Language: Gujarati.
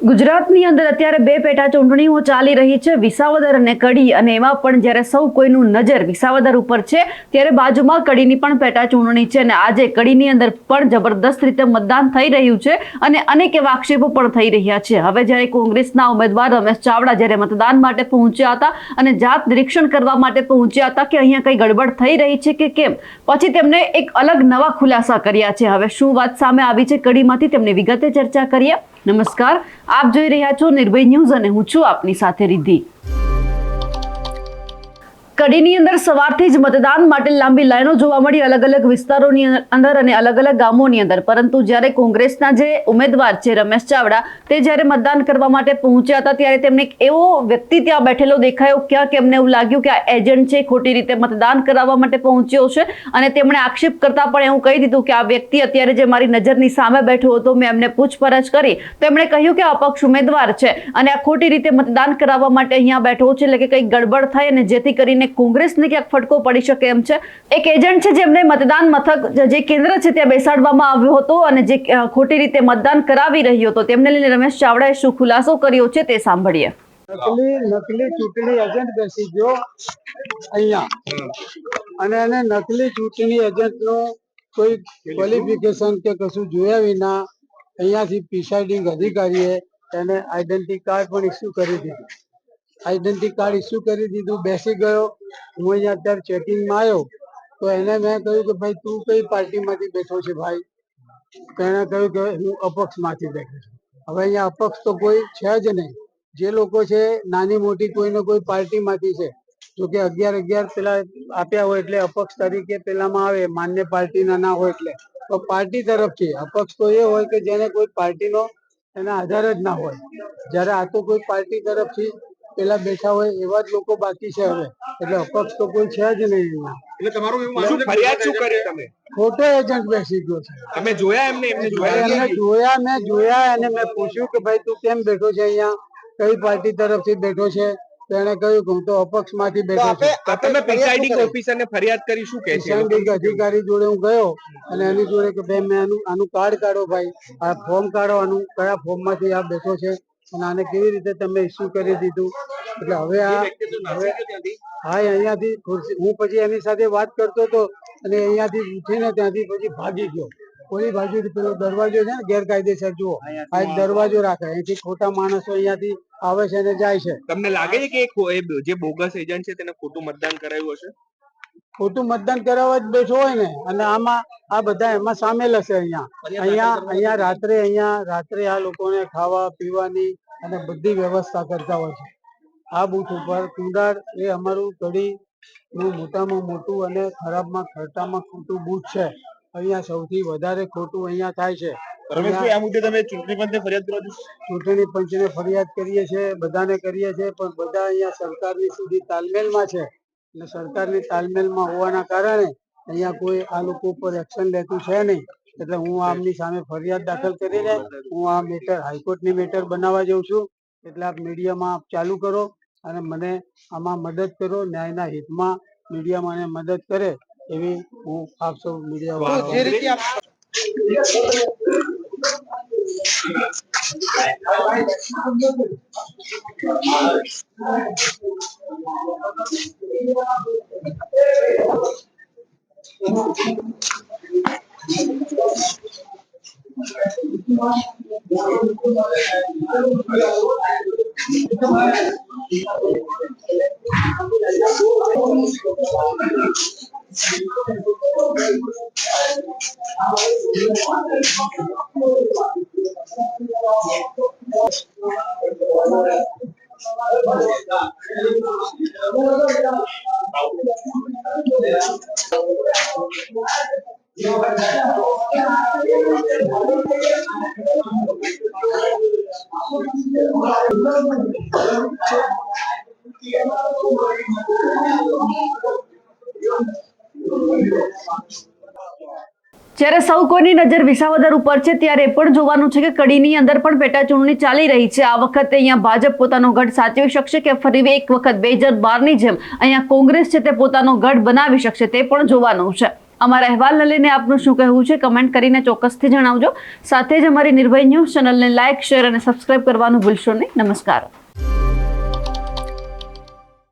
ગુજરાતની અંદર અત્યારે બે પેટા ચૂંટણીઓ ચાલી રહી છે, વિસાવદર અને કડી, અને એમાં પણ જ્યારે સૌ કોઈનું નજર વિસાવદર ઉપર છે ત્યારે બાજુમાં કડીની પણ પેટા ચૂંટણી છે અને આજે કડીની અંદર પણ જબરદસ્ત રીતે મતદાન થઈ રહ્યું છે અને અનેક એવા આક્ષેપો પણ થઈ રહ્યા છે। હવે જ્યારે કોંગ્રેસના ઉમેદવાર રમેશ ચાવડા જ્યારે મતદાન માટે પહોંચ્યા હતા અને જાત નિરીક્ષણ કરવા માટે પહોંચ્યા હતા કે અહીંયા કઈ ગડબડ થઈ રહી છે કે કેમ, પછી તેમણે એક અલગ નવા ખુલાસા કર્યા છે। હવે શું વાત સામે આવી છે કડીમાંથી તેમની વિગતે ચર્ચા કરીએ। નમસ્કાર, આપ જોઈ રહ્યા છો નિર્ભય ન્યૂઝ અને હું છું આપની સાથે રિદ્ધિ। કડીની અંદર સવારથી જ મતદાન માટે લાંબી લાઈનો જોવા મળી અલગ અલગ વિસ્તારોની અંદર અને અલગ અલગ ગામોની અંદર, પરંતુ જ્યારે કોંગ્રેસના જે ઉમેદવાર છે રમેશ ચાવડા તે જ્યારે મતદાન કરવા માટે પહોંચ્યા હતા ત્યારે તેમને એક એવો વ્યક્તિ ત્યાં બેઠેલો દેખાયો, ક્યાંક એમને એવું લાગ્યું કે આ એજન્ટ છે, ખોટી રીતે મતદાન કરાવવા માટે પહોંચ્યો છે અને તેમણે આક્ષેપ કરતા પણ એવું કહી દીધું કે આ વ્યક્તિ અત્યારે જે મારી નજરની સામે બેઠો હતો, મેં એમને પૂછપરછ કરી તો એમણે કહ્યું કે અપક્ષ ઉમેદવાર છે અને આ ખોટી રીતે મતદાન કરાવવા માટે અહીંયા બેઠો છે, એટલે કે કંઈક ગડબડ થાય અને જેથી કરીને કોંગ્રેસને ક્યાંક ફટકો પડી શકે એમ છે। એક એજન્ટ છે જેમને મતદાન મથક જે કેન્દ્ર છે ત્યાં બેસાડવામાં આવ્યો હતો અને જે ખોટી રીતે મતદાન કરાવી રહ્યો હતો તેમને લઈને રમેશ ચાવડાએ શું ખુલાસો કર્યો છે તે સાંભળીએ। નકલી ચૂંટણી એજન્ટ બેસી ગયો અહીંયા અને એને નકલી ચૂંટણી એજન્ટનું કોઈ ક્વોલિફિકેશન કે કશું જોયા વિના અહીંયાથી પ્રિસાઇડિંગ અધિકારીએ એને આઈડેન્ટિટી કાર્ડ પણ ઇસ્યુ કરી દીધું। આઈડેન્ટિટી કાર્ડ ઇસ્યુ કરી દીધું, બેસી ગયો। હું અહીંયા અત્યારે ચેકિંગમાં આવ્યો તો એને મેં કહ્યું કે ભાઈ તું કઈ પાર્ટીમાંથી બેઠો છે ભાઈ? તો એને કહ્યું કે હું અપક્ષમાંથી બેઠો છું। હવે અહીંયા અપક્ષ તો કોઈ છે જ નહીં, જે લોકો છે નાની મોટી કોઈને કોઈ પાર્ટીમાંથી છે, જો કે 11 પેલા આપ્યા હોય એટલે અપક્ષ તરીકે પેલામાં આવે, માન્ય પાર્ટીના ના હોય એટલે તો પાર્ટી તરફથી અપક્ષ તો એ હોય કે જેને કોઈ પાર્ટીનો એના આધાર જ ના હોય, જ્યારે આ તો કોઈ પાર્ટી તરફથી પેલા બેઠા હોય એવા જ લોકો બાકી છે હવે, એટલે અપક્ષ તો કોઈ છે જ નહીં। એટલે તમારું એવું માનવું છે ફરિયાદ શું કરી તમે? ખોટો એજન્ટ બેસી ગયો છે। તમે જોયા એમને જોયા, મેં જોયા અને મેં પૂછ્યું કે ભાઈ તું કેમ બેઠો છે અહીંયા, કઈ પાર્ટી તરફથી બેઠો છે? તો એને કહ્યું કે હું તો અપક્ષ માંથી બેઠો છું। તમે પ્રિસાઇડિંગ ઓફિસરને ફરિયાદ કરી શું કહે છે? પ્રિસાઇડિંગ અધિકારી જોડે હું ગયો અને એની જોડે કે ભાઈ મેં આનું કાર્ડ કાઢો, ભાઈ આ ફોર્મ કાઢો, આનું કયા ફોર્મ માંથી આ બેઠો છે અને આને કેવી રીતે તમે ઇસ્યુ કરી દીધું? એટલે હવે અહીંયાથી હું પછી એની સાથે વાત કરતો હતો અને અહીંયાથી ઉઠીને ત્યાંથી પછી ભાગી ગયો। કોઈ બાજુ પેલો દરવાજો છે ને ગેરકાયદેસર, જુઓ આ એક દરવાજો રાખે, અહીંથી ખોટા માણસો અહીંયાથી આવે છે અને જાય છે। તમને લાગે છે કે જે બોગસ એજન્ટ છે તેને ખોટું મતદાન કરાવ્યું હશે? ખોટું મતદાન કરાવવા જ બેઠો હોય ને, અને આમાં આ બધા એમાં સામેલ હશે। અહીંયા રાત્રે આ લોકોને ખાવા પીવાની અને બધી વ્યવસ્થા કરતા હોય છે। આ બૂથ ઉપર કુંડાળ એ અમારું કડીનું મોટામાં મોટું અને ખરાબમાં ખોટામાં ખોટું બૂથ છે। અહીંયા સૌથી વધારે ખોટું અહીંયા થાય છે। આ મુદ્દે તમે ચૂંટણી પંચને ફરિયાદ કરો છો? ચૂંટણી પંચને ફરિયાદ કરીએ છીએ, બધાને કરીએ છીએ, પણ બધા અહીંયા સરકારની સીધી તાલમેલમાં છે અને સરકારની તાલમેલમાં હોવાના કારણે અહીંયા કોઈ આ લોકો ઉપર એક્શન લેતું છે નહીં, એટલે હું આમની સામે ફરિયાદ દાખલ કરીને હું આ મેટર હાઈકોર્ટની મેટર બનાવવા જઉં છું। એટલે આપ મીડિયામાં આપ ચાલુ કરો અને મને આમાં મદદ કરો, ન્યાયના હિતમાં મીડિયા મને મદદ કરે એવી હું આપ સૌ મીડિયા જ્યારે સૌ કોઈની નજર વિસાવદર ઉપર છે ત્યારે એ પણ જોવાનું છે કે કડીની અંદર પણ પેટા ચૂંટણી ચાલી રહી છે। આ વખતે અહીંયા ભાજપ પોતાનો ગઢ સાચવી શકશે કે ફરી એક વખત 2012ની જેમ અહીંયા કોંગ્રેસ છે તે પોતાનો ગઢ બનાવી શકશે તે પણ જોવાનું છે। અમારા અહેવાલને લઈને આપનું શું કહેવું છે કમેન્ટ કરીને ચોક્કસથી જણાવજો. સાથે જ અમારી નિર્ભય ન્યૂઝ ચેનલને લાઇક, શેર અને સબસ્ક્રાઇબ કરવાનું ભૂલશો નહીં. નમસ્કાર.